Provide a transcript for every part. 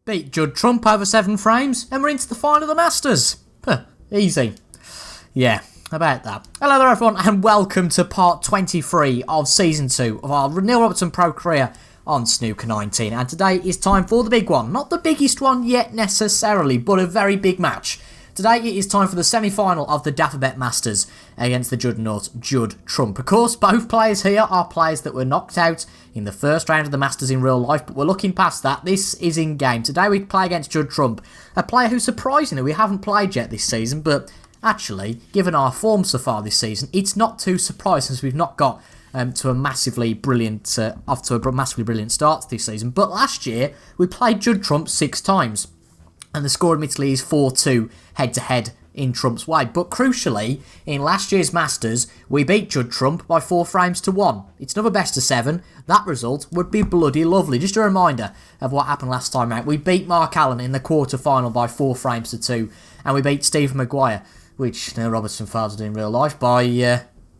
Beat Judd Trump over 7 frames, and we're into the final of the Masters. Easy. Yeah, about that. Hello there everyone, and welcome to part 23 of Season 2 of our Neil Robertson Pro career on Snooker 19. And today is time for the big one. Not the biggest one yet necessarily, but a very big match. Today it is time for the semi-final of the Dapperbet Masters against the Juggernaut Judd Trump. Of course, both players here are players that were knocked out in the first round of the Masters in real life, but we're looking past that. This is in game. Today we play against Judd Trump, a player who surprisingly we haven't played yet this season, but actually, given our form so far this season, it's not too surprising as we've not got to a massively brilliant start this season. But last year we played Judd Trump 6 times. And the score admittedly is 4-2 head-to-head in Trump's way. But crucially, in last year's Masters, we beat Judd Trump by 4 frames to 1. It's another best of 7. That result would be bloody lovely. Just a reminder of what happened last time out. We beat Mark Allen in the quarter-final by 4 frames to 2. And we beat Stephen Maguire, which Neil Robertson failed to do in real life, by,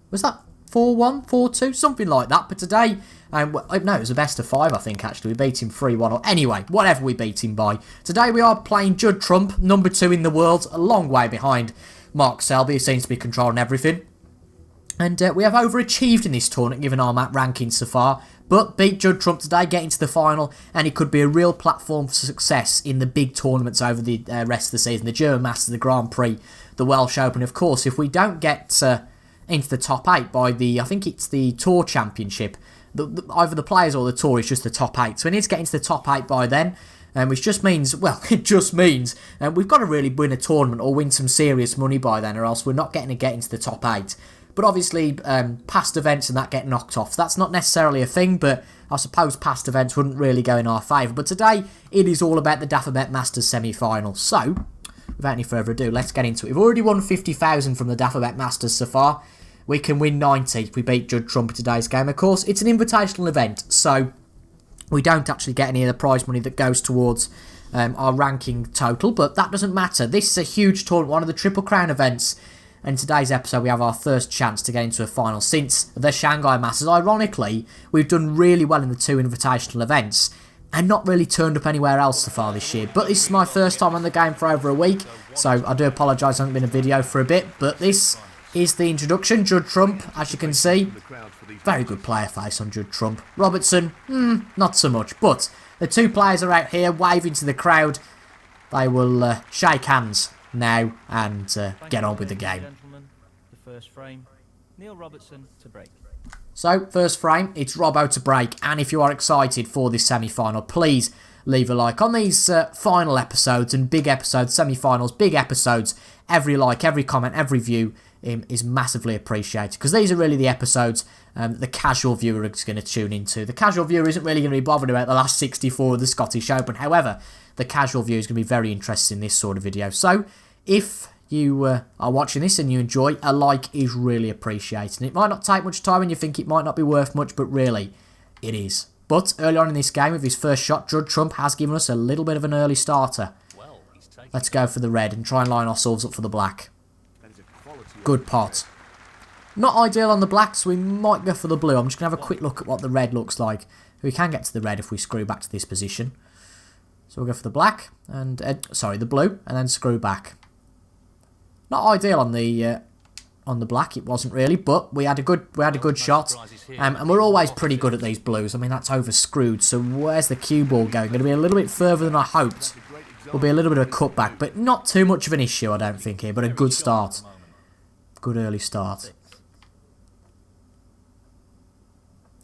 was that 4-1, 4-2, something like that. But today, no, it was a best of 5, I think, actually. We beat him 3-1. Anyway, whatever we beat him by. Today we are playing Judd Trump, number 2 in the world, a long way behind Mark Selby, who seems to be controlling everything. And we have overachieved in this tournament, given our map rankings so far. But beat Judd Trump today, get into the final, and it could be a real platform for success in the big tournaments over the rest of the season. The German Masters, the Grand Prix, the Welsh Open. Of course, if we don't get into the top 8 by the, I think it's the Tour Championship, either the Players or the Tour is just the top 8. So we need to get into the top 8 by then, which just means, well, it just means we've got to really win a tournament or win some serious money by then, or else we're not getting to get into the top 8. But obviously, past events and that get knocked off. So that's not necessarily a thing, but I suppose past events wouldn't really go in our favour. But today, it is all about the Dapperbet Masters semi-final. So, without any further ado, let's get into it. We've already won 50,000 from the Dapperbet Masters so far. We can win 90 if we beat Judd Trump in today's game. Of course, it's an invitational event, so we don't actually get any of the prize money that goes towards our ranking total, but that doesn't matter. This is a huge tournament, one of the Triple Crown events, and in today's episode we have our first chance to get into a final since the Shanghai Masters. Ironically, we've done really well in the 2 invitational events and not really turned up anywhere else so far this year. But this is my first time on the game for over a week, so I do apologise I haven't been a video for a bit, but this is the introduction. Judd Trump, as you can see, very good player face on Judd Trump. Robertson, not so much, but the 2 players are out here waving to the crowd. They will shake hands now and get on with the game. The first frame, Neil Robertson to break. So, first frame, it's Robbo to break, and if you are excited for this semi-final, please leave a like. On these final episodes and big episodes, semi-finals, big episodes, every like, every comment, every view is massively appreciated, because these are really the episodes the casual viewer is going to tune into. The casual viewer isn't really going to be bothered about the last 64 of the Scottish Open. However, the casual viewer is going to be very interested in this sort of video. So, if you are watching this and you enjoy, a like is really appreciated. And it might not take much time and you think it might not be worth much, but really, it is. But early on in this game, with his first shot, Judd Trump has given us a little bit of an early starter. Let's go for the red and try and line ourselves up for the black. Good pot. Not ideal on the black, so we might go for the blue. I'm just going to have a quick look at what the red looks like. We can get to the red if we screw back to this position. So we'll go for the black, and the blue, and then screw back. Not ideal on the black, it wasn't really, but we had a good shot, and we're always pretty good at these blues. I mean, that's over screwed. So where's the cue ball going? Going to be a little bit further than I hoped. Will be a little bit of a cutback, but not too much of an issue, I don't think here. But a good start, good early start.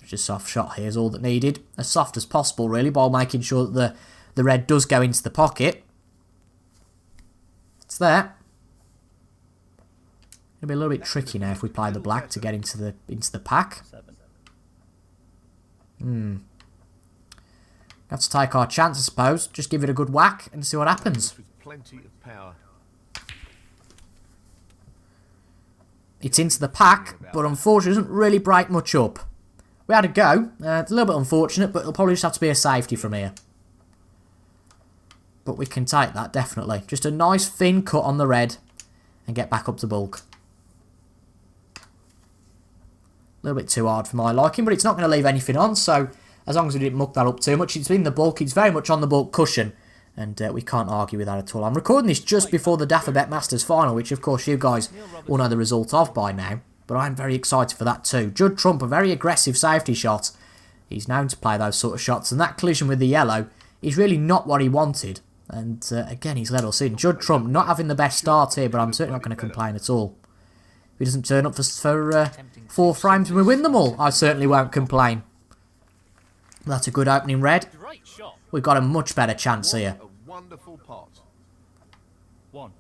Just a soft shot here is all that needed, as soft as possible really, while making sure that the red does go into the pocket. It's there. It'll be a little bit tricky now if we play the black to get into the pack. Have to take our chance, I suppose. Just give it a good whack and see what happens. It's into the pack, but unfortunately doesn't really break much up. We had a go. It's a little bit unfortunate, but it'll probably just have to be a safety from here. But we can take that, definitely. Just a nice thin cut on the red and get back up to bulk. A little bit too hard for my liking, but it's not going to leave anything on, so as long as we didn't muck that up too much. It's in the bulk, it's very much on the bulk cushion, And we can't argue with that at all. I'm recording this just before the Daffabet Masters final, which of course you guys will know the result of by now. But I'm very excited for that too. Judd Trump, a very aggressive safety shot. He's known to play those sort of shots. And that collision with the yellow is really not what he wanted. And again, he's let us in. Judd Trump not having the best start here, but I'm certainly not going to complain at all. If he doesn't turn up for 4 frames and we win them all, I certainly won't complain. That's a good opening red. We've got a much better chance here. A wonderful pot. 1.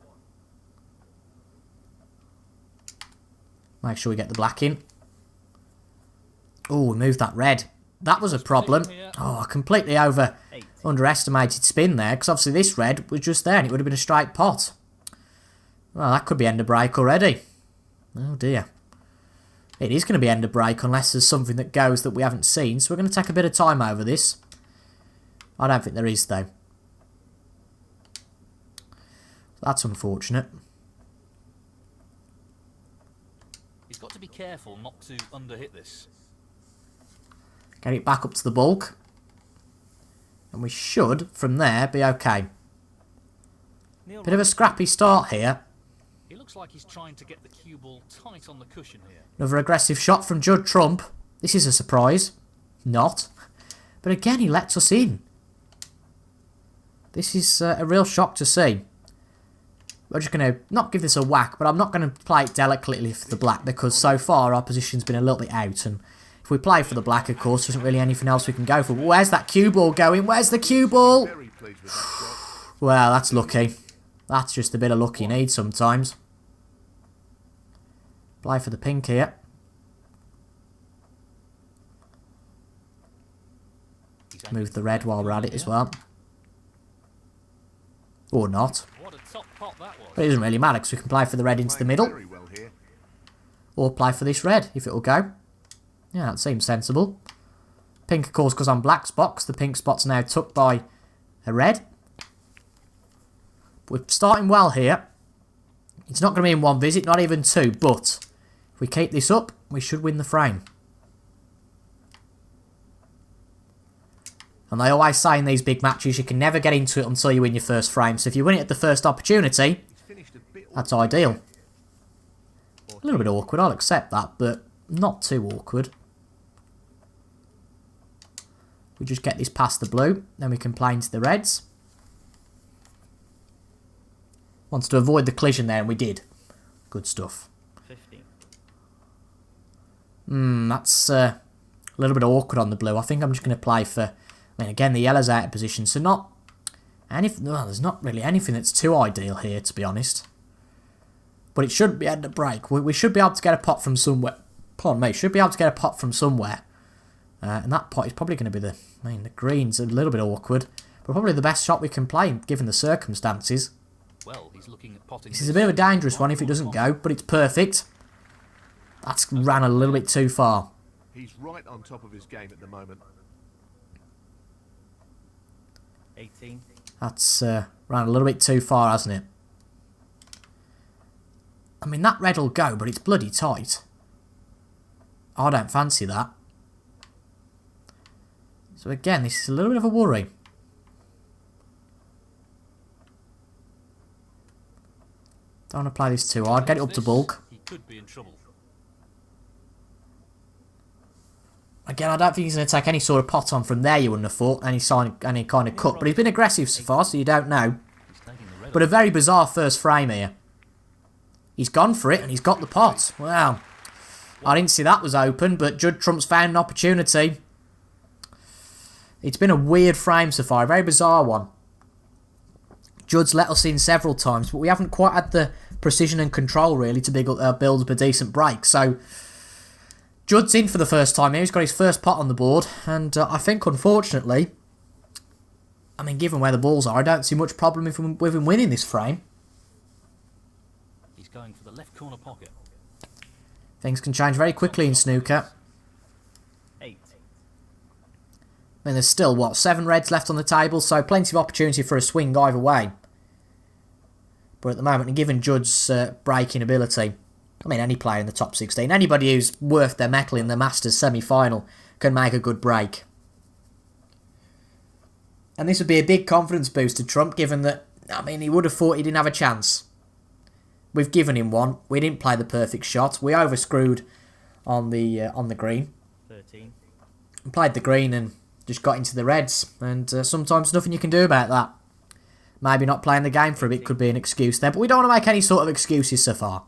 Make sure we get the black in. Oh, we moved that red. That was a problem. Oh, I completely underestimated spin there, because obviously this red was just there and it would have been a straight pot. Well, that could be end of break already. Oh dear. It is going to be end of break unless there's something that goes that we haven't seen, so we're going to take a bit of time over this. I don't think there is, though. That's unfortunate. He's got to be careful not to underhit this. Get it back up to the bulk. And we should, from there, be okay. Bit of a scrappy start here. He looks like he's trying to get the cue ball tight on the cushion here. Another aggressive shot from Judd Trump. This is a surprise. Not. But again, he lets us in. This is a real shock to see. We're just going to not give this a whack, but I'm not going to play it delicately for the black because so far our position's been a little bit out. And if we play for the black, of course, there isn't really anything else we can go for. But where's that cue ball going? Where's the cue ball? Well, that's lucky. That's just a bit of luck you need sometimes. Play for the pink here. Move the red while we're at it as well. Or not. But it doesn't really matter because we can play for the red into the middle. Or play for this red if it'll go. Yeah, that seems sensible. Pink, of course, because on black's box. The pink spot's now tucked by a red. We're starting well here. It's not going to be in one visit, not even 2, but if we keep this up, we should win the frame. And they always say in these big matches, you can never get into it until you win your first frame. So if you win it at the first opportunity, that's ideal. A little bit awkward, I'll accept that, but not too awkward. We just get this past the blue, then we can play into the reds. Wants to avoid the collision there, and we did. Good stuff. 15. That's a little bit awkward on the blue. I think I'm just going to play for... I mean, again, the yellow's out of position, so not... well, there's not really anything that's too ideal here, to be honest. But it should be end of break. We should be able to get a pot from somewhere. Pardon me, should be able to get a pot from somewhere. And that pot is probably going to be the... I mean, the green's a little bit awkward. But probably the best shot we can play, given the circumstances. Well, he's looking at potting. This is a bit of a dangerous one if it doesn't go, but it's perfect. That's ran a little bit too far. He's right on top of his game at the moment. 18. That's ran a little bit too far, hasn't it? I mean, that red will go, but it's bloody tight. I don't fancy that. So again, this is a little bit of a worry. Don't want to play this too hard. Get it up to bulk. He could be in trouble. Again, I don't think he's going to take any sort of pot on from there, you wouldn't have thought. Any kind of cut. But he's been aggressive so far, so you don't know. But a very bizarre first frame here. He's gone for it, and he's got the pot. Wow. I didn't see that was open, but Judd Trump's found an opportunity. It's been a weird frame so far. A very bizarre one. Judd's let us in several times, but we haven't quite had the precision and control, really, to build up a decent break. So... Judd's in for the first time here. He's got his first pot on the board. And I think, unfortunately, I mean, given where the balls are, I don't see much problem with him winning this frame. He's going for the left corner pocket. Things can change very quickly in snooker. 8. I mean, there's still, what, 7 reds left on the table, so plenty of opportunity for a swing either way. But at the moment, given Judd's breaking ability... I mean, any player in the top 16, anybody who's worth their mettle in the Masters semi-final can make a good break. And this would be a big confidence boost to Trump, given that, I mean, he would have thought he didn't have a chance. We've given him one. We didn't play the perfect shot. We overscrewed on the green. 13. Played the green and just got into the reds. And sometimes nothing you can do about that. Maybe not playing the game for a bit could be an excuse there. But we don't want to make any sort of excuses so far.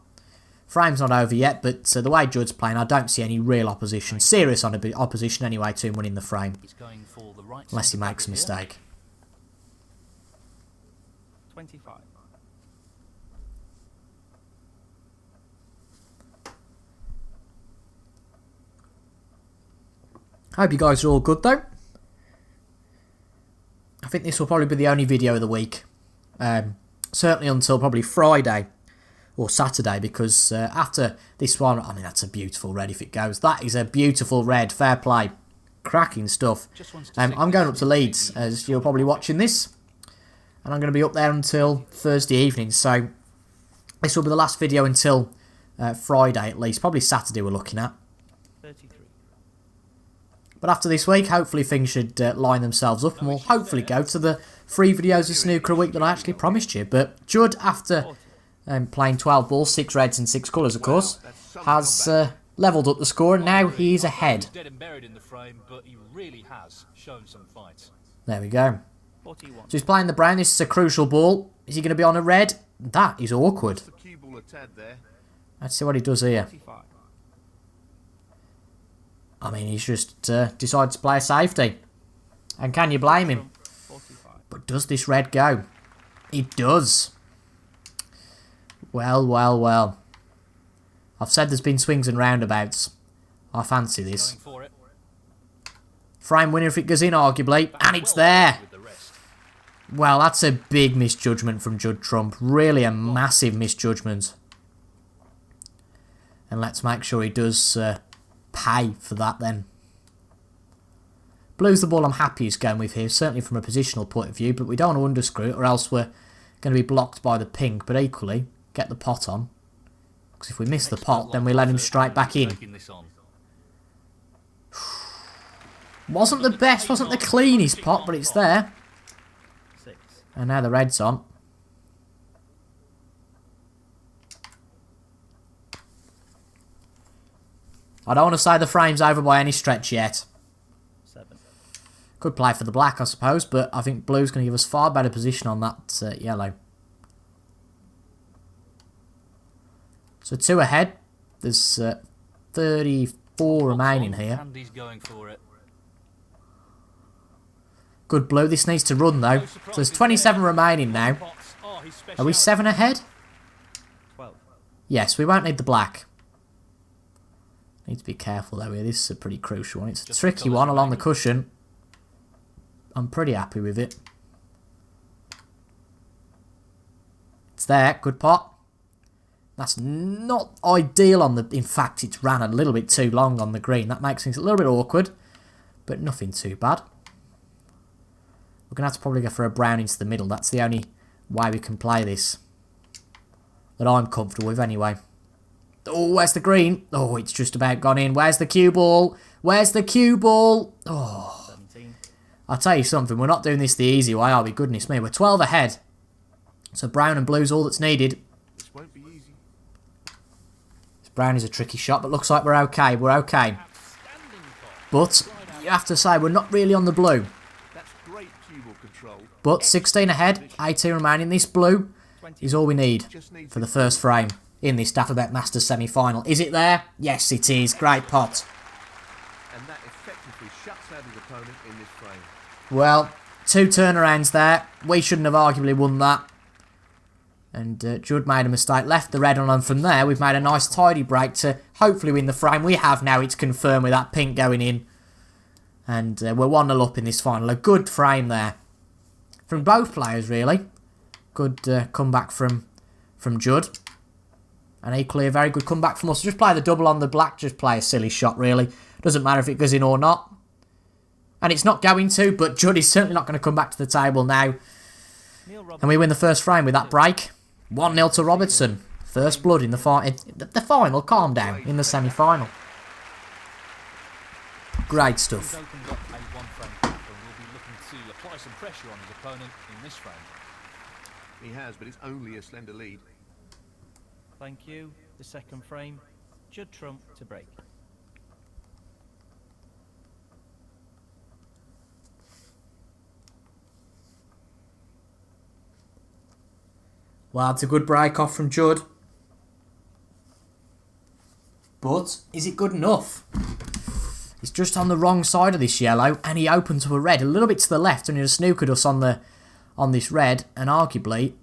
Frame's not over yet, but the way Judd's playing, I don't see any real opposition. Serious opposition anyway to him winning the frame. He's going for the right Unless he makes a mistake. 25. Hope you guys are all good though. I think this will probably be the only video of the week. Certainly until probably Friday or Saturday, because after this one, I mean, that's a beautiful red if it goes. That is a beautiful red. Fair play. Cracking stuff. I'm going up to Leeds, as you're probably watching this. And I'm going to be up there until Thursday evening. So this will be the last video until Friday at least. Probably Saturday we're looking at. 33. But after this week, hopefully things should line themselves up, and we'll hopefully go to the 3 videos of snooker a week that I actually promised you. But Judd, after playing 12 balls, 6 reds and 6 colours, of course, has levelled up the score, and now he's ahead. Dead and buried in the frame, but he really has shown some fight. There we go. 41. So he's playing the brown. This is a crucial ball. Is he going to be on a red? That is awkward. The cue ball a tad there. Let's see what he does here. 25. I mean, he's just decided to play a safety. And can you blame him? 45. But does this red go? It does. Well, well, well. I've said there's been swings and roundabouts. I fancy this. Going for it. Frame winner if it goes in, arguably. And it's there. With the rest. Well, that's a big misjudgment from Judd Trump. Really a massive misjudgment. And let's make sure he does pay for that then. Blue's the ball I'm happiest going with here, certainly from a positional point of view, but we don't want to underscrew it or else we're going to be blocked by the pink. But equally, get the pot on. Because if we miss the pot, then we let him straight back in. Wasn't the best, wasn't the cleanest pot, but it's there. 6. And now the red's on. I don't want to say the frame's over by any stretch yet. 7. Could play for the black, I suppose, but I think blue's going to give us far better position on that yellow. So 2 ahead. There's 34 remaining here. Andy's going for it. Good blue. This needs to run, though. So there's 27 remaining now. Oh, he's Are we 7 ahead? 12. Yes, we won't need the black. Need to be careful, though, here. This is a pretty crucial one. It's a tricky one along the cushion. I'm pretty happy with it. It's there. Good pot. That's not ideal on the... In fact, it's ran a little bit too long on the green. That makes things a little bit awkward, but nothing too bad. We're going to have to probably go for a brown into the middle. That's the only way we can play this. That I'm comfortable with, anyway. Oh, where's the green? Oh, it's just about gone in. Where's the cue ball? Where's the cue ball? Oh. 17. I'll tell you something. We're not doing this the easy way, are we? Goodness me. We're 12 ahead. So brown and blue's all that's needed. This won't be easy. This brown is a tricky shot, but looks like we're okay. We're okay. Outstanding pot. But you have to say we're not really on the blue. That's great cue ball control. But 16 ahead, 18 remaining. This blue is all we need for the first frame in this Daffabet Masters semi-final. Is it there? Yes, it is. Great pot. And that effectively shuts out his opponent in this frame. Well, 2 turnarounds there. We shouldn't have arguably won that. And Judd made a mistake, left the red on, and from there we've made a nice tidy break to hopefully win the frame. We have now, it's confirmed with that pink going in. And we're 1-0 up in this final. A good frame there. From both players, really. Good comeback from Judd. And equally a very good comeback from us. Just play the double on the black, just play a silly shot, really. Doesn't matter if it goes in or not. And it's not going to, but Judd is certainly not going to come back to the table now. And we win the first frame with that break. 1-0 to Robertson. First blood in the final, calm down, in the semi-final. Great stuff. He's opened up a one-frame gap and will be looking to apply applied some pressure on his opponent in this frame. He has, but it's only a slender lead. Thank you. The second frame. Judd Trump to break. Well, it's a good break off from Judd. But is it good enough? He's just on the wrong side of this yellow, and he opened to a red a little bit to the left, and he snookered us on this red, and arguably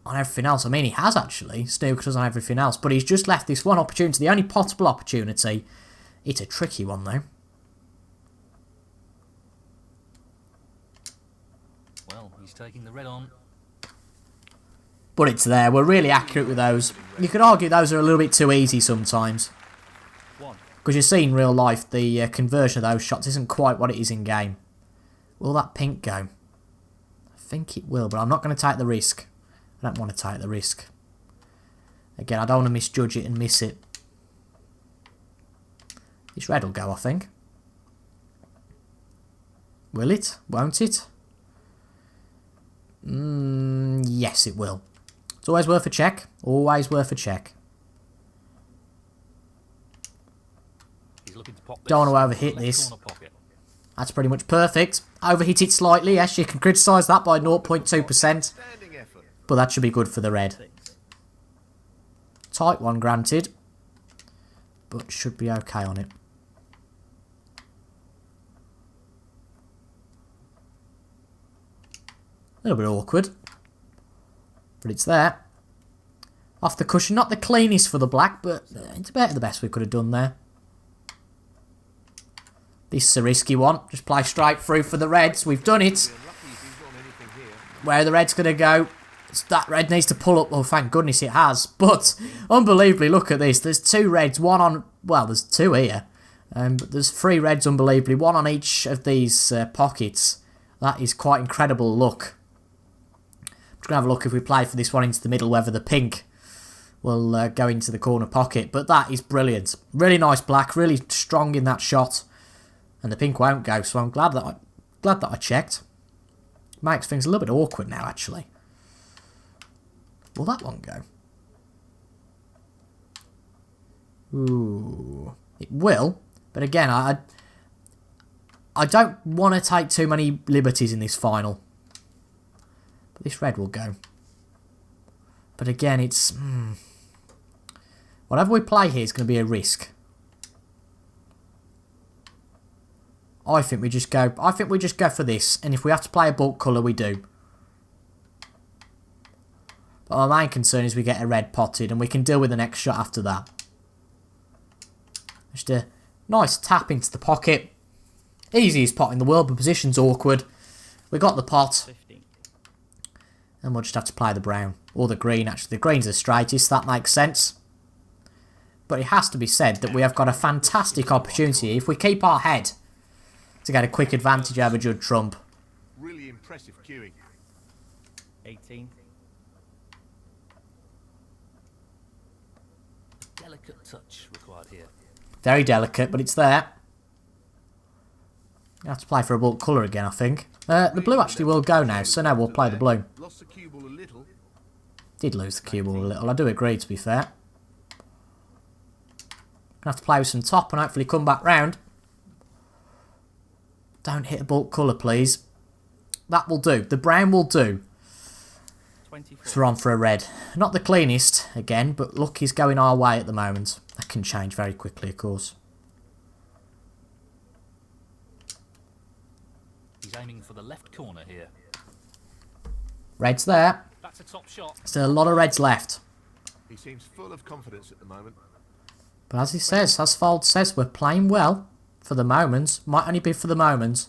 on everything else. I mean, he has actually snookered us on everything else, but he's just left this one opportunity, the only potable opportunity. It's a tricky one though. Well, he's taking the red on. But it's there. We're really accurate with those. You could argue those are a little bit too easy sometimes. Because you see in real life, the conversion of those shots isn't quite what it is in game. Will that pink go? I think it will, but I'm not going to take the risk. I don't want to take the risk. Again, I don't want to misjudge it and miss it. This red will go, I think. Will it? Won't it? Yes, it will. It's always worth a check. Always worth a check. He's looking to pop this. Don't want to overhit this. That's pretty much perfect. Overhit it slightly. Yes, you can criticise that by 0.2%. But that should be good for the red. Tight one, granted. But should be okay on it. A little bit awkward. But it's there. Off the cushion. Not the cleanest for the black, but it's about the best we could have done there. This is a risky one. Just play straight through for the reds. We've done it. Where the red's going to go. That red needs to pull up. Oh, thank goodness it has. But, unbelievably, look at this. There's two reds. One on... Well, there's two here. But there's three reds, unbelievably. One on each of these pockets. That is quite incredible luck. I'm just going to have a look if we play for this one into the middle, whether the pink will go into the corner pocket. But that is brilliant. Really nice black. Really strong in that shot. And the pink won't go, so I'm glad that I checked. Makes things a little bit awkward now, actually. Will that one go? Ooh. It will, but again, I don't want to take too many liberties in this final. But this red will go. But again, it's... Whatever we play here is going to be a risk. I think we just go for this, and if we have to play a bulk colour, we do. But my main concern is we get a red potted, and we can deal with the next shot after that. Just a nice tap into the pocket. Easiest pot in the world, but position's awkward. We got the pot. 15. And we'll just have to play the brown. Or the green, actually. The green's the straightest, that makes sense. But it has to be said that we have got a fantastic opportunity if we keep our head to get a quick advantage over Judd Trump. Really impressive cueing. 18. Delicate touch required here. Very delicate, but it's there. You have to play for a bulk colour again, I think. The blue actually will go now, so now we'll play the blue. Lost the cue ball a little. Did lose the cue ball a little, I do agree, to be fair. Gonna have to play with some top and hopefully come back round. Don't hit a bulk colour, please. That will do. The brown will do. 24. So we're on for a red. Not the cleanest, again, but luck is going our way at the moment. That can change very quickly, of course. He's aiming for the left corner here. Red's there. That's a top shot. Still a lot of reds left. He seems full of confidence at the moment. But as he says, as Fold says, we're playing well for the moment. Might only be for the moment.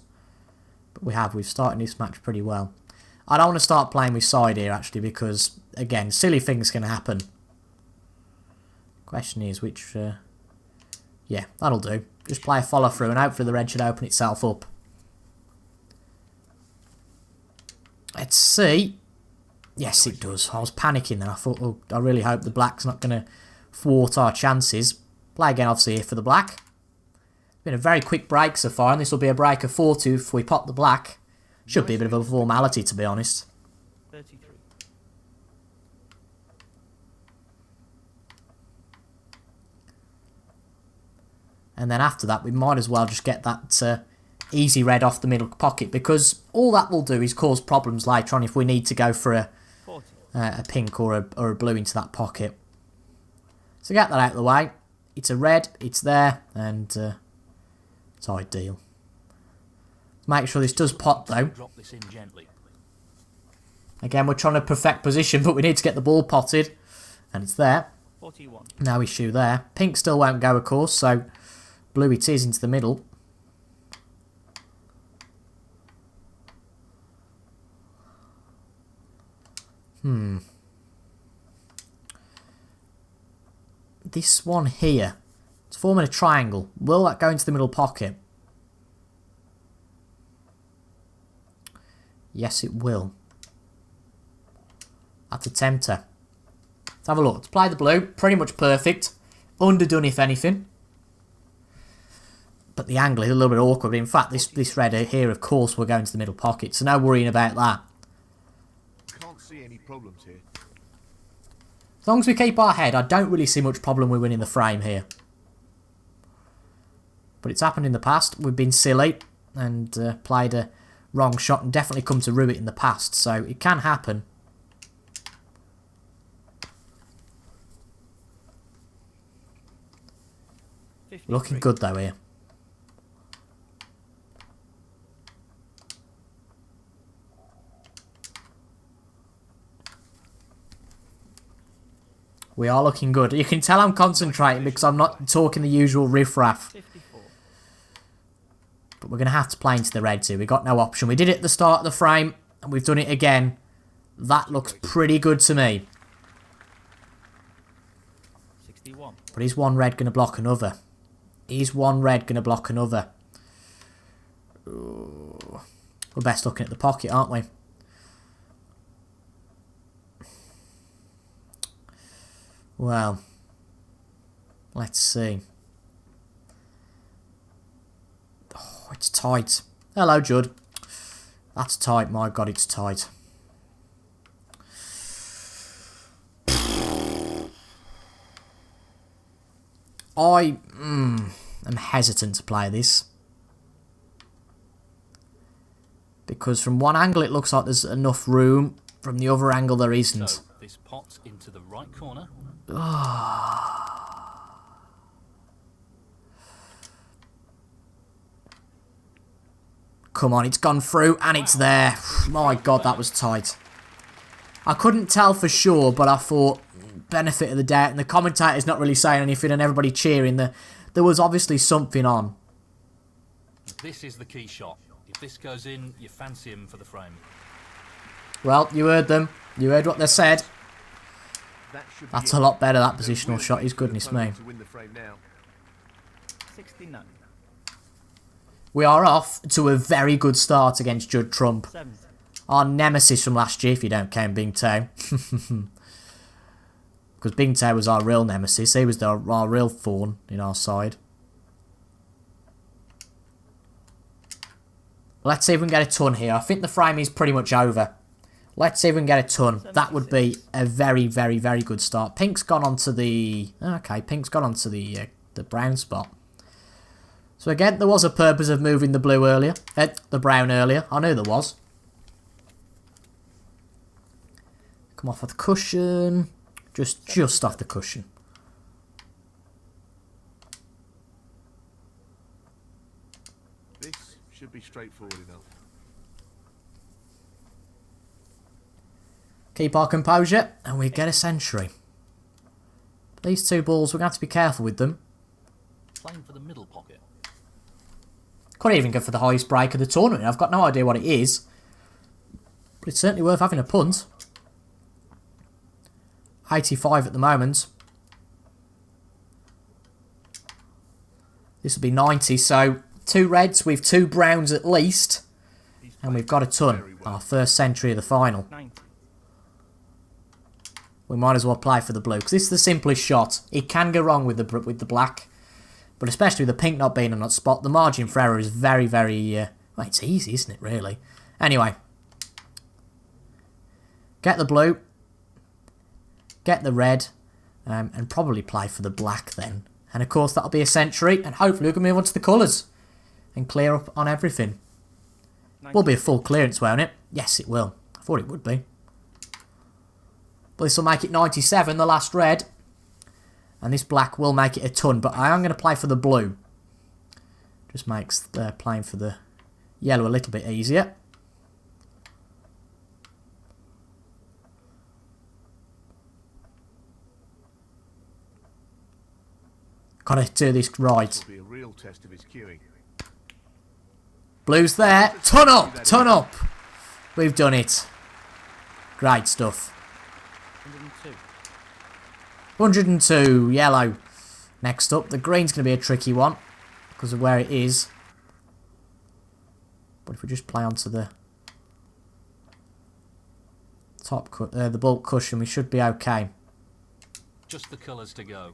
But we've started this match pretty well. I don't want to start playing with side here, actually, because, again, silly things can happen. Question is which... yeah, that'll do. Just play a follow through and hopefully the red should open itself up. Let's see. Yes, it does. I was panicking then. I thought, oh, I really hope the black's not going to thwart our chances. Play again, obviously, here for the black. Been a very quick break so far, and this will be a break of 4-2 if we pop the black. Should be a bit of a formality, to be honest. 33. And then after that, we might as well just get that easy red off the middle pocket, because all that will do is cause problems later on if we need to go for a pink or a blue into that pocket. So get that out of the way. It's a red, it's there, and it's ideal. Make sure this does pot though. Drop this in gently. Again, we're trying to perfect position, but we need to get the ball potted, and it's there. 41. Now issue there. Pink still won't go, of course, so blue it is into the middle. This one here, it's forming a triangle. Will that go into the middle pocket? Yes, it will. That's a tempter. Let's have a look. Let's play the blue. Pretty much perfect. Underdone, if anything. But the angle is a little bit awkward. In fact, this red here, of course, will go into the middle pocket. So no worrying about that. Can't see any problems here. As long as we keep our head, I don't really see much problem with winning the frame here. But it's happened in the past. We've been silly and played a wrong shot and definitely come to rue it in the past. So it can happen. Looking good though here. We are looking good. You can tell I'm concentrating because I'm not talking the usual riff-raff. 54. But we're going to have to play into the reds here. We've got no option. We did it at the start of the frame, and we've done it again. That looks pretty good to me. 61. But is one red going to block another? Is one red going to block another? Ooh. We're best looking at the pocket, aren't we? Well, let's see. Oh, it's tight. Hello, Judd. That's tight. My God, it's tight. I am hesitant to play this. Because from one angle it looks like there's enough room. From the other angle there isn't. So, this pot's into the right corner. Come on, it's gone through and it's there. My God, that was tight. I couldn't tell for sure, but I thought, benefit of the doubt, and the commentator's not really saying anything and everybody cheering. There was obviously something on. This is the key shot. If this goes in, you fancy him for the frame. Well, you heard them. You heard what they said. That should be That's it. a lot better, that They're positional really shot. His good goodness opponent me. to win the frame now. 69. We are off to a very good start against Judd Trump. 70. Our nemesis from last year, if you don't count Bing Tao. Because Bing Tao was our real nemesis. He was our real thorn in our side. Let's see if we can get a ton here. I think the frame is pretty much over. Let's see if we can get a ton. That would be a very, very, very good start. Pink's gone onto the... Okay, Pink's gone onto the brown spot. So again, there was a purpose of moving the blue earlier. The brown earlier. I knew there was. Come off of the cushion. Just off the cushion. This should be straightforward enough. Keep our composure, and we get a century. These two balls, we're going to have to be careful with them. Playing for the middle pocket. Could even go for the highest break of the tournament. I've got no idea what it is. But it's certainly worth having a punt. 85 at the moment. This will be 90, so 2 reds with 2 browns at least. And we've got a ton. Our first century of the final. 90. We might as well play for the blue, because this is the simplest shot. It can go wrong with the black. But especially with the pink not being on that spot, the margin for error is very, very... well, it's easy, isn't it, really? Anyway. Get the blue. Get the red. And probably play for the black then. And of course that'll be a century. And hopefully we can move on to the colours. And clear up on everything. Will be a full clearance, won't it? Yes, it will. I thought it would be. But this will make it 97, the last red. And this black will make it a ton. But I am going to play for the blue. Just makes playing for the yellow a little bit easier. Got to do this right. Will be a real test of his cueing. Blue's there. Ton up! Ton up! We've done it. Great stuff. 102. 102, yellow. Next up, the green's going to be a tricky one because of where it is. But if we just play onto the top, the bulk cushion, we should be okay. Just the colours to go.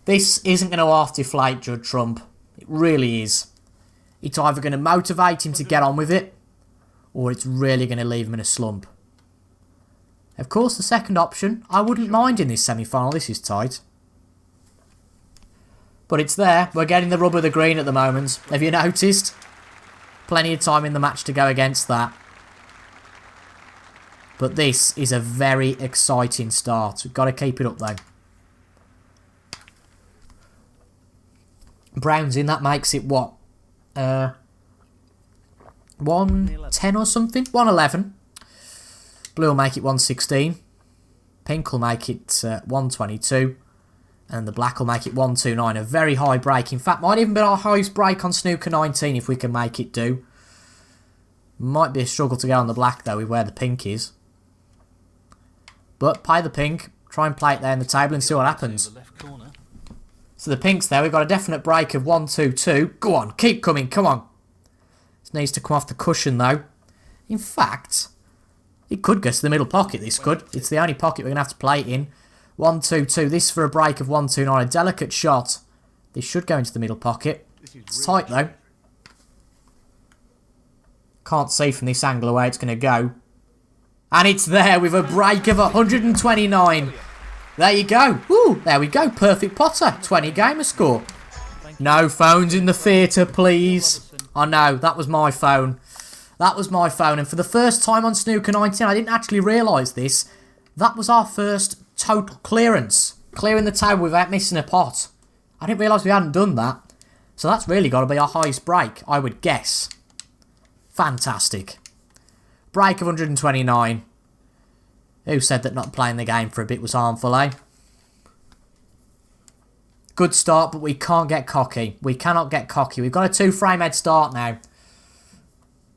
This isn't going to half deflate Judd Trump. It really is. It's either going to motivate him to get on with it, or it's really going to leave him in a slump. Of course, the second option, I wouldn't mind in this semi-final. This is tight. But it's there. We're getting the rub of the green at the moment. Have you noticed? Plenty of time in the match to go against that. But this is a very exciting start. We've got to keep it up though. Brown's in. That makes it what? 110 or something? 111. Blue will make it 116. Pink will make it 122. And the black will make it 129. A very high break. In fact, might even be our highest break on Snooker 19 if we can make it do. Might be a struggle to get on the black though with where the pink is. But play the pink. Try and play it there in the table and see what happens. So the pink's there. We've got a definite break of 122. Go on. Keep coming. Come on. This needs to come off the cushion though. In fact, it could go to the middle pocket. This could. It's the only pocket we're going to have to play it in. 122. This for a break of 129. A delicate shot. This should go into the middle pocket. It's tight though. Can't see from this angle where it's going to go. And it's there with a break of 129. There you go. Ooh, there we go. Perfect Potter. 20 gamer score. No phones in the theatre, please. I know, that was my phone. That was my phone. And for the first time on Snooker 19, I didn't actually realise this. That was our first total clearance. Clearing the table without missing a pot. I didn't realise we hadn't done that. So that's really got to be our highest break, I would guess. Fantastic. Break of 129. Who said that not playing the game for a bit was harmful, eh? Good start, but we can't get cocky. We cannot get cocky. We've got a 2-frame head start now.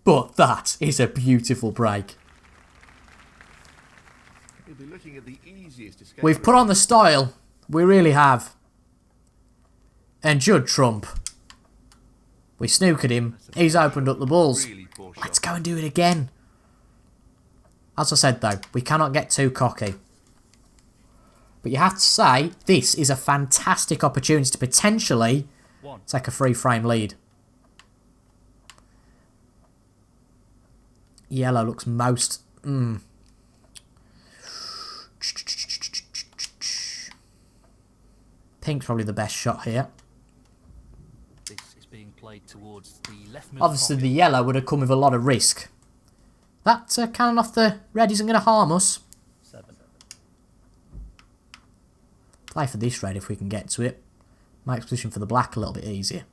But that is a beautiful break. He'll be looking at the easiest escape. We've put on the style. We really have. And Judd Trump. We snookered him. He's opened up the balls. Let's go and do it again. As I said though, we cannot get too cocky. But you have to say, this is a fantastic opportunity to potentially take a 3-frame lead. Yellow looks most... Pink's probably the best shot here. This is being played towards the left mid Obviously pocket. the yellow would have come with a lot of risk. That cannon off the red isn't going to harm us. 7. Play for this red if we can get to it. Makes position for the black a little bit easier.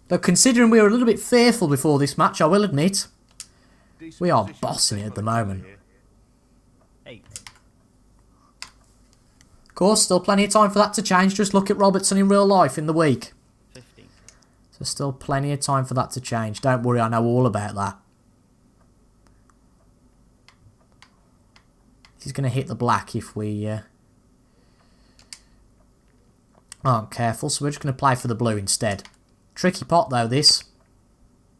But considering we were a little bit fearful before this match, I will admit, we are bossing it at the moment. 8. Of course, still plenty of time for that to change. Just look at Robertson in real life in the week. 15. So still plenty of time for that to change. Don't worry, I know all about that. He's going to hit the black if we aren't careful. So we're just going to play for the blue instead. Tricky pot though, this.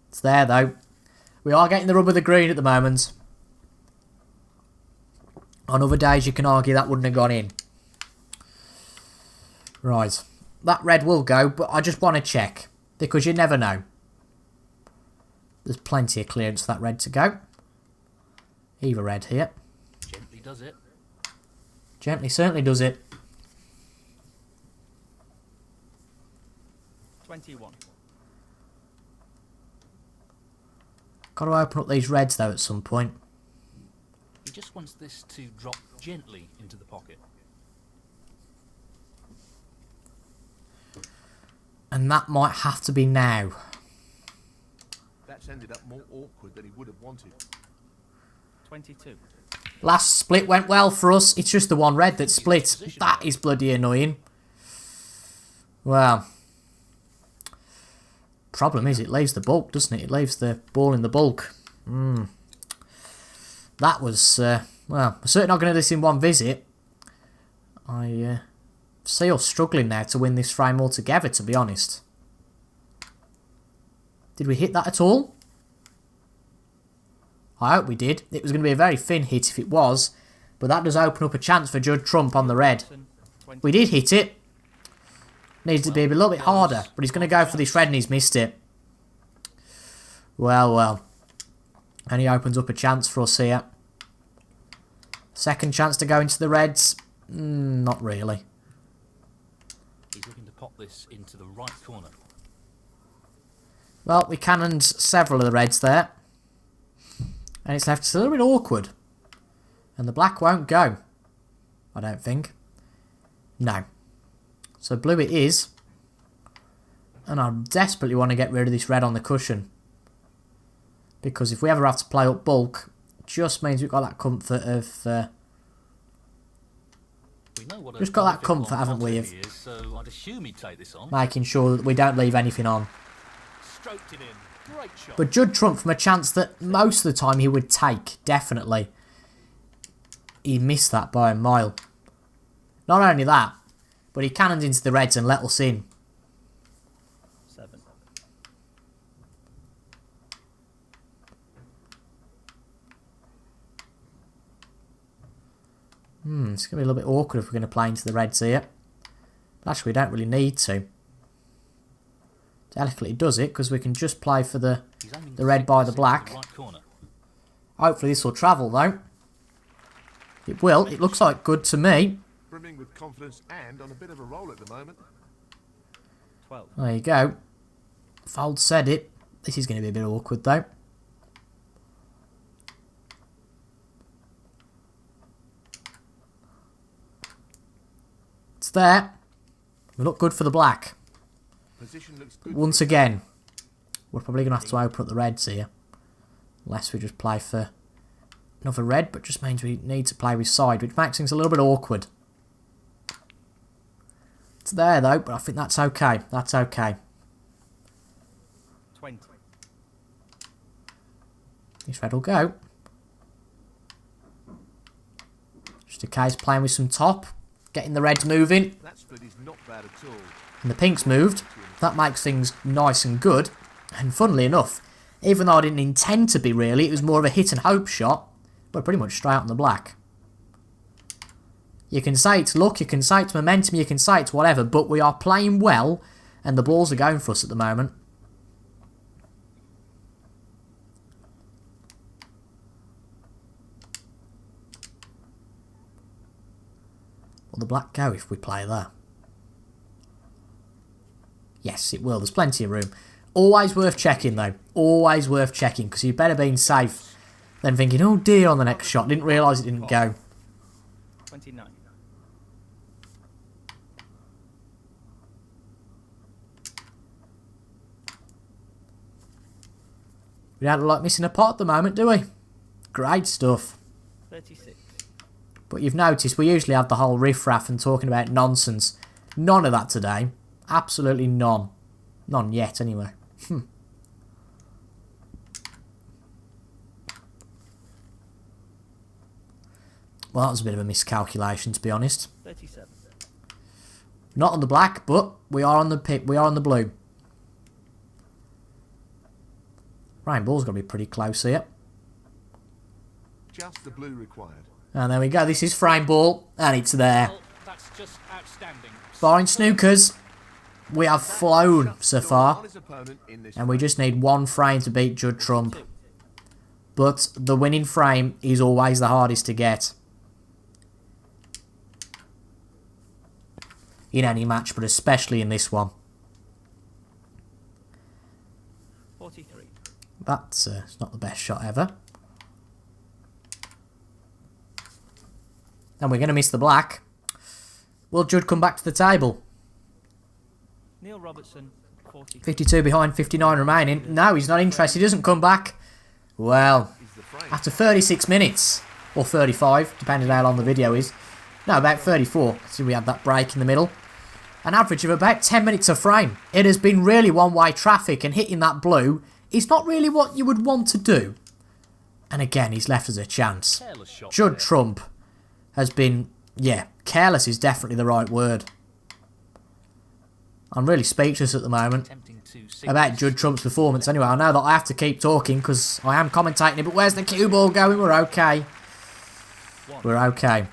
It's there though. We are getting the rub of the green at the moment. On other days you can argue that wouldn't have gone in. Right. That red will go, but I just want to check. because you never know. There's plenty of clearance for that red to go. Either red here. Gently does it. Gently certainly does it. 21. Got to open up these reds though at some point. He just wants this to drop gently into the pocket. And that might have to be now. That's ended up more awkward than he would have wanted. 22. Last split went well for us. It's just the one red that split. That is bloody annoying. Well. Problem is it leaves the bulk, doesn't it? It leaves the ball in the bulk. That was, well, we're certainly not going to do this in one visit. I see us struggling now to win this frame altogether, to be honest. Did we hit that at all? I hope we did. It was going to be a very thin hit if it was, but that does open up a chance for Judd Trump on the red. We did hit it. Needs to be a little bit harder, but he's going to go for this red and he's missed it. Well, well. And he opens up a chance for us here. Second chance to go into the reds. Not really. He's looking to pop this into the right corner. Well, we cannoned several of the reds there. And it's left a little bit awkward. And the black won't go. I don't think. No. So blue it is. And I desperately want to get rid of this red on the cushion. Because if we ever have to play up bulk, it just means we've got that comfort of... just got that comfort, haven't we, of so I'd assume he'd take this on. making sure that we don't leave anything on. Stroked it in. Great shot. But Judd Trump, from a chance that most of the time he would take, definitely. He missed that by a mile. Not only that, but he cannoned into the reds and let us in. 7. It's going to be a little bit awkward if we're going to play into the reds here. But actually, we don't really need to. Delicately does it, because we can just play for the red by the black. Hopefully this will travel, though. It will. It looks like good to me. Brimming with confidence and on a bit of a roll at the moment. 12. There you go. Fold said it. This is going to be a bit awkward, though. It's there. We look good for the black. Position looks good. Once again, we're probably going to have to open up the reds here. Unless we just play for another red, but just means we need to play with side, which makes things a little bit awkward. It's there though, but I think that's okay. That's okay. 20. This red will go. Just a case playing with some top, getting the reds moving. That split is not bad at all. And the pinks moved. That makes things nice and good. And funnily enough, even though I didn't intend to be really, it was more of a hit and hope shot. We're pretty much straight on the black. You can say it's luck, you can say it's momentum, you can say it's whatever, but we are playing well and the balls are going for us at the moment. Will the black go if we play there? Yes, it will. There's plenty of room. Always worth checking, though. Always worth checking, because you'd better be safe than thinking, oh dear, on the next shot. Didn't realise it didn't go. 29. We don't look like missing a pot at the moment, do we? Great stuff. 36. But you've noticed we usually have the whole riff-raff and talking about nonsense. None of that today. Absolutely none. None yet, anyway. Well, that was a bit of a miscalculation, to be honest. 37. Not on the black, but we are on the pit. We are on the blue. Ryan Ball's got to be pretty close here. Just the blue required. And there we go. This is frame ball, and it's there. Well, that's just outstanding. Barring snookers. We have flown so far. On his opponent in this And we just need one frame to beat Judd Trump. But the winning frame is always the hardest to get. In any match, but especially in this one. 43. That's it's not the best shot ever. And we're going to miss the black. Will Judd come back to the table? Neil Robertson, 40. 52 behind, 59 remaining. No, he's not interested. He doesn't come back. Well, after 36 minutes, or 35, depending on how long the video is. No, about 34. So we had that break in the middle. An average of about 10 minutes a frame. It has been really one-way traffic, and hitting that blue is not really what you would want to do. And again, he's left us a chance. Judd Trump has been, yeah, careless is definitely the right word. I'm really speechless at the moment about Judd Trump's performance. Anyway, I know that I have to keep talking because I am commentating it, but where's the cue ball going? We're okay. We're okay.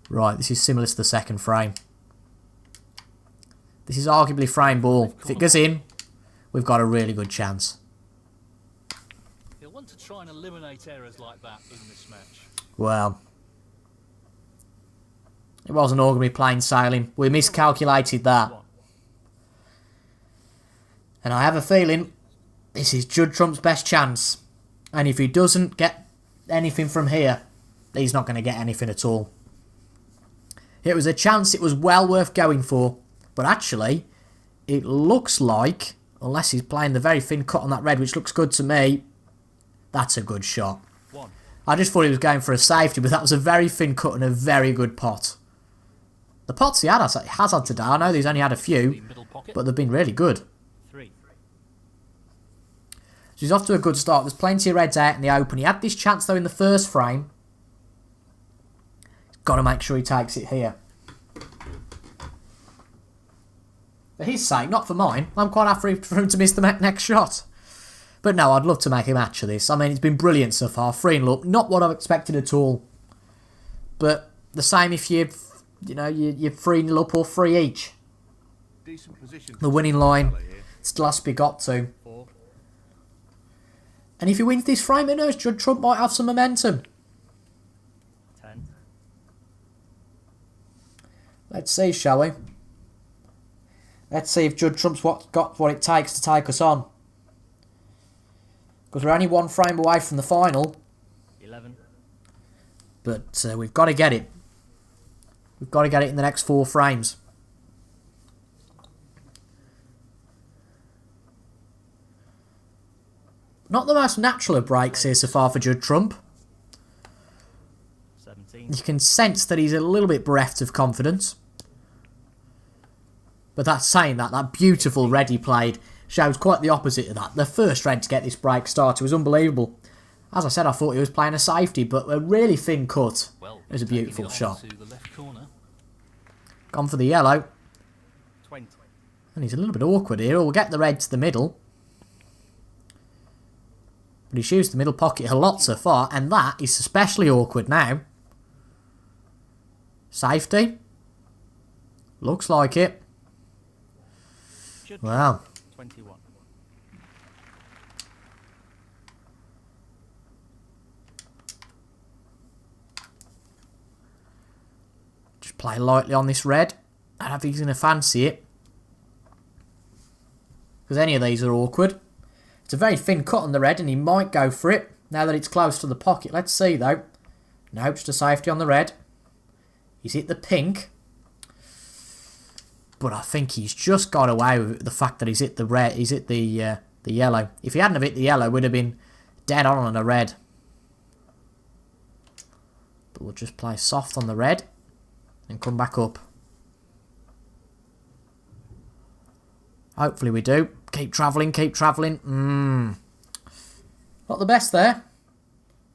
Right, this is similar to the second frame. This is arguably frame ball. If it goes in, we've got a really good chance. He'll want to try and eliminate errors like that in this match. Well, it wasn't all going to be plain sailing. We miscalculated that. And I have a feeling this is Judd Trump's best chance. And if he doesn't get anything from here, he's not going to get anything at all. It was a chance it was well worth going for. But actually, it looks like, unless he's playing the very thin cut on that red, which looks good to me, that's a good shot. I just thought he was going for a safety, but that was a very thin cut and a very good pot. The pots he has had today, I know he's only had a few, but they've been really good. So he's off to a good start. There's plenty of reds out in the open. He had this chance though in the first frame. He's got to make sure he takes it here. For his sake, not for mine. I'm quite happy for him to miss the next shot. But no, I'd love to make a match of this. I mean, it's been brilliant so far. 3-0, not what I've expected at all. But the same if you're 3-0 up or 3 each. decent position. The winning line still has to be got to. And if he wins this frame, who knows, Judd Trump might have some momentum. 10. Let's see, shall we? Let's see if Judd Trump's got what it takes to take us on. Because we're only one frame away from the final. 11. But we've got to get it. We've got to get it in the next 4 frames. Not the most natural of breaks here so far for Judd Trump. 17. You can sense that he's a little bit bereft of confidence. But that's saying that beautiful red he played shows quite the opposite of that. The first red to get this break started was unbelievable. As I said, I thought he was playing a safety, but a really thin cut. It was a beautiful shot. Gone for the yellow. 20. And he's a little bit awkward here. We'll get the red to the middle. But he's used the middle pocket a lot so far, and that is especially awkward now. Safety. Looks like it. Well. 21. Just play lightly on this red. I don't think he's going to fancy it. Because any of these are awkward. It's a very thin cut on the red and he might go for it. Now that it's close to the pocket. Let's see though. No, just a safety on the red. He's hit the pink. But I think he's just got away with the fact that he's hit the red. He's hit the yellow. If he hadn't have hit the yellow, it would have been dead on a red. But we'll just play soft on the red and come back up. Hopefully we do. Keep travelling, keep travelling. Not the best there.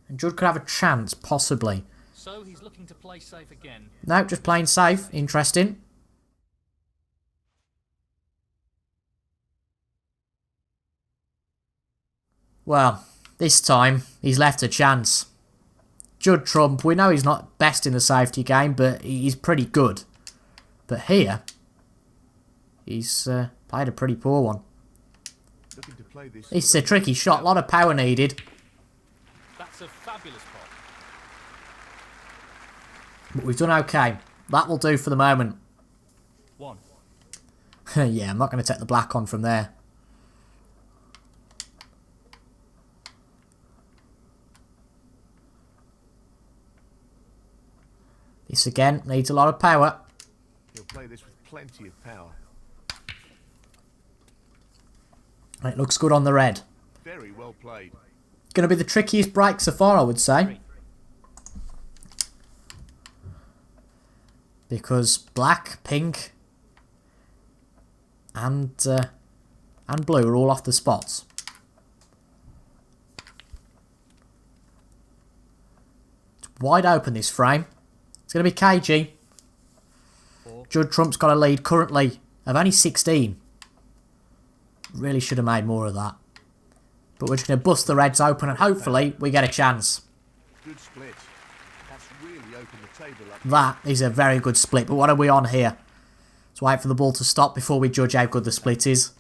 And Judd could have a chance, possibly. So he's looking to play safe again. No, just playing safe. Interesting. Well, this time he's left a chance. Judd Trump, we know he's not best in the safety game, but he's pretty good. But here, He's played a pretty poor one. Looking to play this It's with a tricky shot, a lot of power needed. That's a fabulous pot. But we've done okay. That will do for the moment. 1. Yeah, I'm not going to take the black on from there. This again needs a lot of power. He'll play this with plenty of power. It looks good on the red. Very well played. Going to be the trickiest break so far, I would say. 3. Because black, pink, and blue are all off the spots. It's wide open, this frame. It's going to be cagey. 4. Judd Trump's got a lead currently of only 16. Really should have made more of that. But we're just going to bust the reds open and hopefully we get a chance. Good split. That's really opened the table up. That is a very good split. But what are we on here? Let's wait for the ball to stop before we judge how good the split is.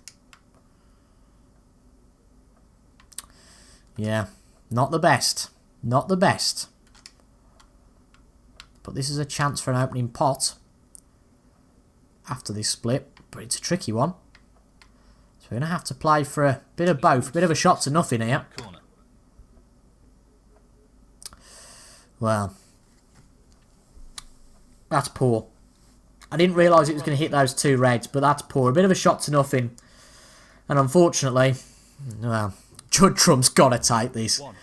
Yeah, not the best. Not the best. But this is a chance for an opening pot after this split. But it's a tricky one. So we're going to have to play for a bit of both. A bit of a shot to nothing here. Corner. Well, that's poor. I didn't realise it was going to hit those two reds, but that's poor. A bit of a shot to nothing. And unfortunately, well, Judd Trump's got to take this. 1.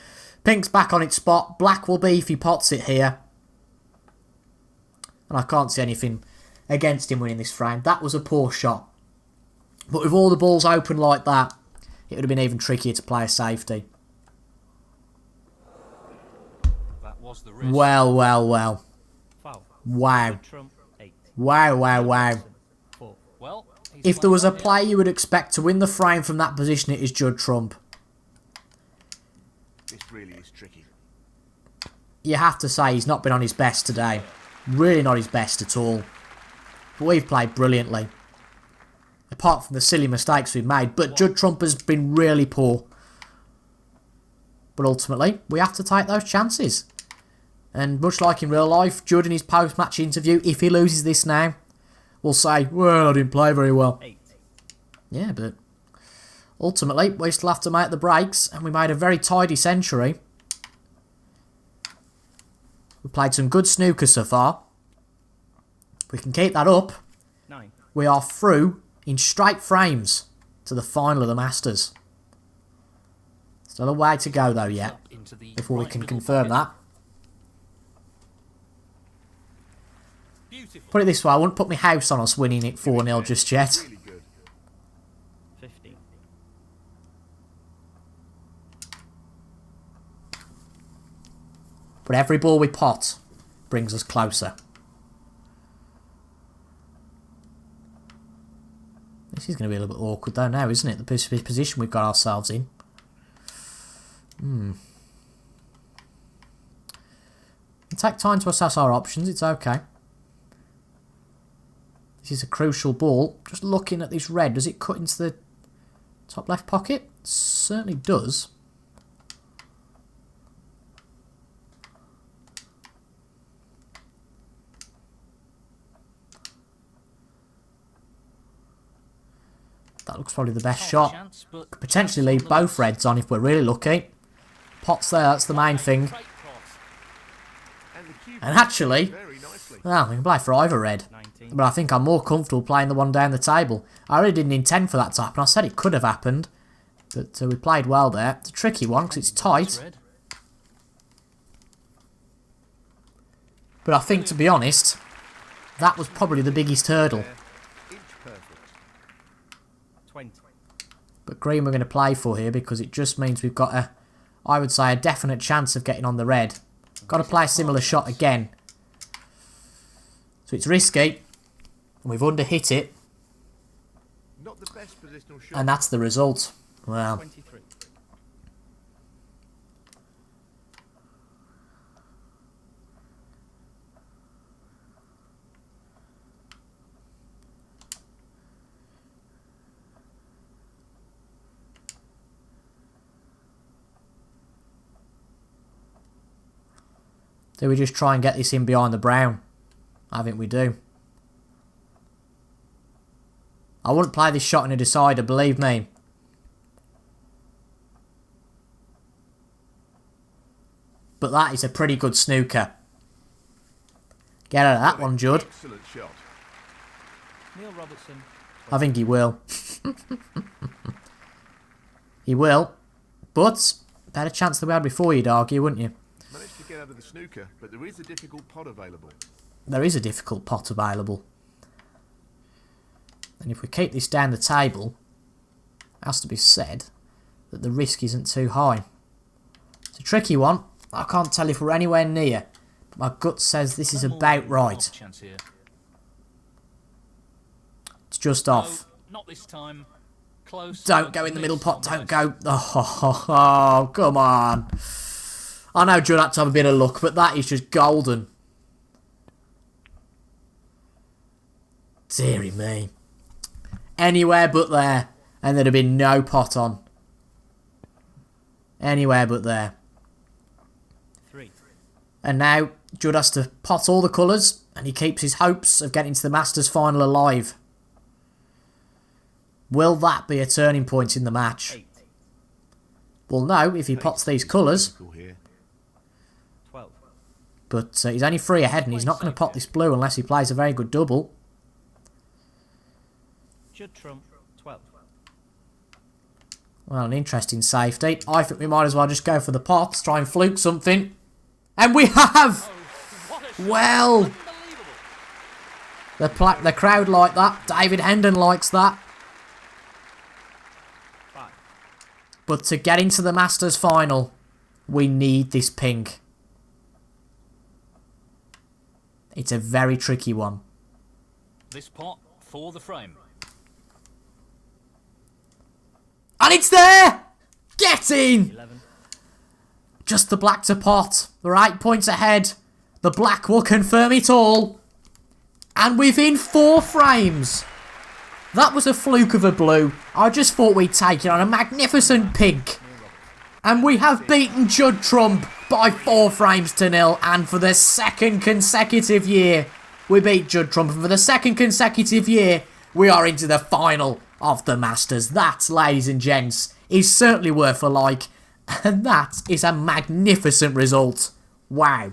Pink's back on its spot. Black will be if he pots it here. And I can't see anything against him winning this frame. That was a poor shot. But with all the balls open like that, it would have been even trickier to play a safety. That was the risk. Well, well, well. Foul. Wow. Judd Trump 8. Wow, wow, wow. Robertson, 4. Well, he's If there was a playing well player you would expect to win the frame from that position, it is Judd Trump. This really is tricky. You have to say he's not been on his best today. Really not his best at all. But we've played brilliantly. Apart from the silly mistakes we've made. But Judd Trump has been really poor. But ultimately, we have to take those chances. And much like in real life, Judd in his post-match interview, if he loses this now, will say, well, I didn't play very well. 8. Yeah, but ultimately, we still have to make the breaks. And we made a very tidy century. We played some good snooker so far. If we can keep that up, 9. we are through in straight frames to the final of the Masters. Still a way to go though yet, up into the before we right can middle confirm pocket. that. Beautiful. Put it this way, I wouldn't put my house on us winning it 4-0 just yet. Really good. 15. But every ball we pot brings us closer. This is going to be a little bit awkward though now, isn't it? The position we've got ourselves in. We'll take time to assess our options, it's okay. This is a crucial ball. Just looking at this red, does it cut into the top left pocket? Certainly does. That looks probably the best Half a shot. chance, but Could potentially leave both reds on if we're really lucky. Pots there, that's the main thing. great pot. And the cue And actually, very nicely. well, we can play for either red. 19. But I think I'm more comfortable playing the one down the table. I really didn't intend for that to happen. I said it could have happened. But we played well there. It's a tricky one because it's tight. Red. But I think, to be honest, that was probably the biggest hurdle. Inch perfect. 20. But green we're going to play for here because it just means we've got I would say, a definite chance of getting on the red. Got to play a similar shot again. So it's risky. And we've underhit it. Not the best positional shot. And that's the result. Well, 23. Do we just try and get this in behind the brown? I think we do. I wouldn't play this shot in a decider, believe me. But that is a pretty good snooker. Get out of that one, Judd. Excellent shot. Neil Robertson. I think he will. He will. But, better chance than we had before, you'd argue, wouldn't you? Managed to get out of the snooker, but there is a difficult pot available. There is a difficult pot available. And if we keep this down the table, it has to be said that the risk isn't too high. It's a tricky one. I can't tell if we're anywhere near. But my gut says this is about right. It's just off. No, not this time. Close. Don't go in the middle pot, don't go. Oh, come on. I know Judd had to have a bit of luck, but that is just golden. Deary me. Anywhere but there, and there'd have been no pot on. Anywhere but there. 3. And now Judd has to pot all the colours, and he keeps his hopes of getting to the Masters final alive. Will that be a turning point in the match? 8. Well, no, if he pots these colours. 12. But he's only 3 ahead, and he's not going to pot this blue unless he plays a very good double. Judd trump. 12. Well, an interesting safety. I think we might as well just go for the pots, try and fluke something. And we have! Well! The crowd like that. David Hendon likes that. 5. But to get into the Masters final, we need this pink. It's a very tricky one. This pot for the frame. And it's there! Get in! 11. Just the black to pot. We're 8 points ahead. The black will confirm it all. And within 4 frames. That was a fluke of a blue. I just thought we'd take it on a magnificent pink. And we have beaten Judd Trump by 4 frames to 0. And for the second consecutive year, we beat Judd Trump. And for the second consecutive year, we are into the final of the Masters. That, ladies and gents, is certainly worth a like. And that is a magnificent result. Wow.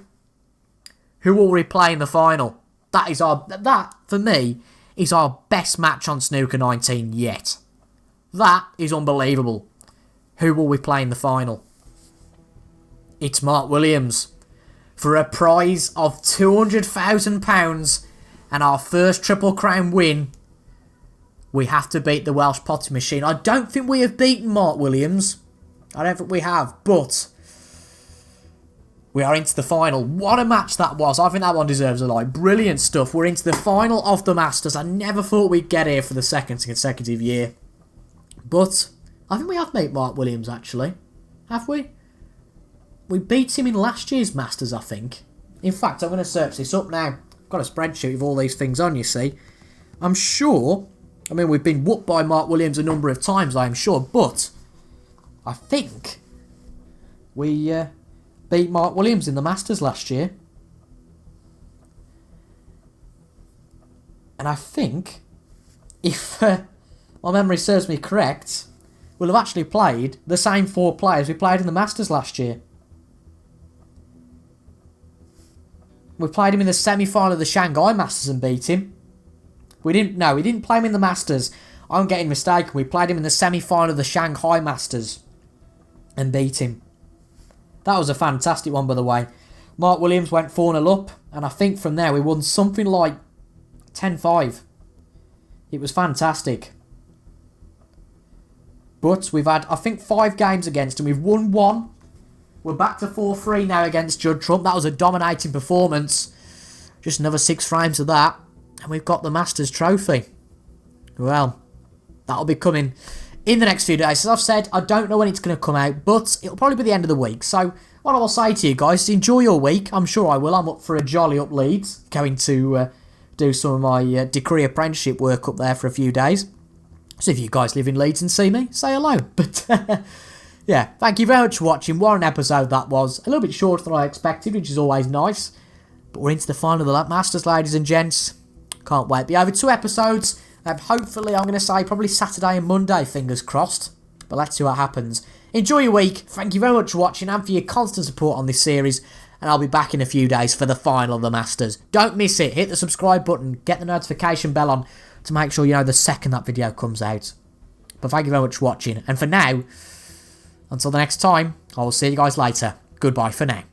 Who will we play in the final? That, for me, is our best match on Snooker 19 yet. That is unbelievable. Who will we play in the final? It's Mark Williams. For a prize of £200,000 and our first Triple Crown win, we have to beat the Welsh potting machine. I don't think we have beaten Mark Williams. I don't think we have, but we are into the final. What a match that was. I think that one deserves a like. Brilliant stuff. We're into the final of the Masters. I never thought we'd get here for the second consecutive year. But I think we have beat Mark Williams, actually. Have we? We beat him in last year's Masters, I think. In fact, I'm going to search this up now. I've got a spreadsheet with all these things on, you see. I'm sure... I mean, we've been whooped by Mark Williams a number of times, I am sure, but I think we beat Mark Williams in the Masters last year. And I think, if my memory serves me correct, we'll have actually played the same 4 players we played in the Masters last year. We played him in the semi-final of the Shanghai Masters and beat him. We didn't play him in the Masters. I'm getting mistaken. We played him in the semi-final of the Shanghai Masters and beat him. That was a fantastic one, by the way. Mark Williams went 4-0 up, and I think from there we won something like 10-5. It was fantastic. But we've had, I think, 5 games against him. We've won 1. We're back to 4-3 now against Judd Trump. That was a dominating performance. Just another 6 frames of that. And we've got the Masters trophy. Well, that'll be coming in the next few days. As I've said, I don't know when it's going to come out, but it'll probably be the end of the week. So, what I will say to you guys is enjoy your week. I'm sure I will. I'm up for a jolly up Leeds. Going to do some of my degree apprenticeship work up there for a few days. So if you guys live in Leeds and see me, say hello. But yeah, thank you very much for watching. What an episode that was. A little bit shorter than I expected, which is always nice. But we're into the final of the Lap Masters, ladies and gents. Can't wait. Be over 2 episodes. Hopefully, I'm going to say probably Saturday and Monday, fingers crossed. But let's see what happens. Enjoy your week. Thank you very much for watching and for your constant support on this series. And I'll be back in a few days for the final of the Masters. Don't miss it. Hit the subscribe button. Get the notification bell on to make sure you know the second that video comes out. But thank you very much for watching. And for now, until the next time, I will see you guys later. Goodbye for now.